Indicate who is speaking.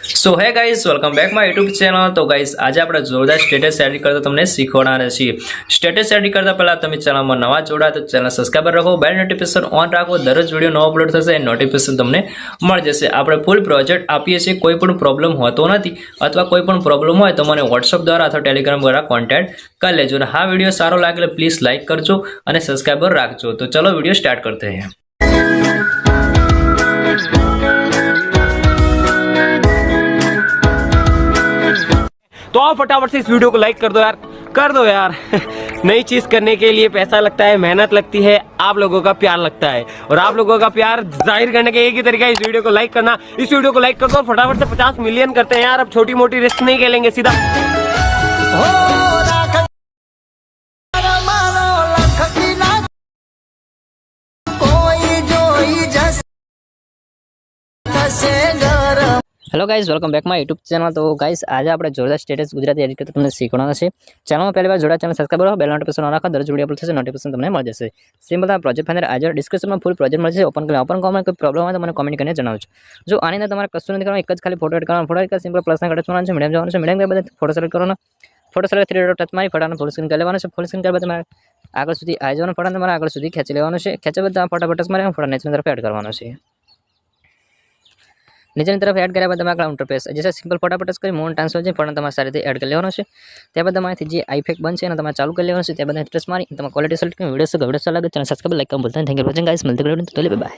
Speaker 1: So hey guys welcome back my YouTube channel. તો guys આજે આપણે જોરદાર સ્ટેટસ એડિટ કરતા તમને શીખવાડવાના છીએ। સ્ટેટસ એડિટ કરતા પહેલા તમે ચેનલમાં નવા જોડા તો ચેનલ સબસ્ક્રાઇબ રાખો, બેલ નોટિફિકેશન ઓન રાખો, દરરોજ વિડીયો નવો અપલોડ થશે એ નોટિફિકેશન તમને મળી જશે। આપણે ફૂલ પ્રોજેક્ટ આપીએ છીએ, કોઈ પણ પ્રોબ્લેમ હોતો નથી અથવા કોઈ પણ પ્રોબ્લેમ હોય તો મને વોટ્સઅપ દ્વારા અથવા ટેલિગ્રામ દ્વારા કોન્ટેક્ટ કરી લેજો। અને હા વિડીયો સારો લાગે પ્લીઝ લાઇક કરજો અને સબસ્ક્રાઇબર રાખજો। તો ચલો वीडियो स्टार्ट करते हैं।
Speaker 2: तो आप फटाफट से इस वीडियो को लाइक कर दो यार नई चीज करने के लिए पैसा लगता है, मेहनत लगती है, आप लोगों का प्यार लगता है और आप लोगों का प्यार जाहिर करने का एक ही तरीका है इस वीडियो को लाइक करना। इस वीडियो को लाइक कर दो और फटाफट से 50 मिलियन करते हैं यार। अब छोटी मोटी रिस्क नहीं खेलेंगे, सीधा
Speaker 3: hello guys welcome back my YouTube channel. तो गाइस आज આપણે જોરદાર સ્ટેટસ ગુજરાતી એડિટ કરતા તમને શીખવાના છે। ચેનલમાં પહેલી વાર જોડા ચેનલ સબસ્ક્રાઇબ કરો, બેલ નોટિફિકેશન ઓન રાખો, દરરોજ વિડિયો અપલોડ થશે નોટિફિકેશન તમને મળી જશે। સિમ્પલ આ પ્રોજેક્ટ ફાઇન્ડર આજે ડિસ્ક્રિપ્શનમાં ફૂલ પ્રોજેક્ટ મળી જશે। ઓપન કોમાં કોઈ પ્રોબ્લેમ હોય તો મને કમેન્ટ કરીને જણાવજો। જો આની અંદર તમારે કશું નથી કરવાનું, એક જ ખાલી ફોટો એડ કરવાનો, ફોટો એડ સિમ્પલ પ્લસના ઘટક બનાવવાનો છે, મીડિયમ જવાનું છે, મીડિયમ કે બધા ફોટો સિલેક્ટ કરવાનો, ફોટો સિલેક્ટ 3 ડોટ ટચ મારી ફટાફટ ફૂલ સ્ક્રીન કરી લેવાનો છે। ફૂલ સ્ક્રીન કર્યા બાદ તમારે આગળ સુધી આવી જવાનું, ફટાફટ તમારે આગળ સુધી ખેંચી લેવાનું છે। ખેંચ્યા બાદ ફટાફટ ટચ મારી ફોટો નેચરની તરફ એડ કરવાનો છે। नीचे की तरफ एड કર્યા બાદ તમારે ઇન્ટરફેસ जैसे सिंपल फटाफट टच કરી મોન ટ્રાન્સફર છે ફોટો તમારે સારી રીતે એડ કરી લેવાનો છે। ત્યારબાદ તમારાથી જે આઈફેક્ટ બનશે એને તમારે ચાલુ કરી લેવાનું છે। ત્યારબાદ ઇન્ટરેસ્ટ મારી તમારે ક્વોલિટી સેલેક્ટ કરી વિડિયો લાગે ચેનલ સબસ્ક્રાઇબ લાઈક કરવાનું ભૂલતા નહીં। Thank you for watching guys, મળते हैं तो बाय।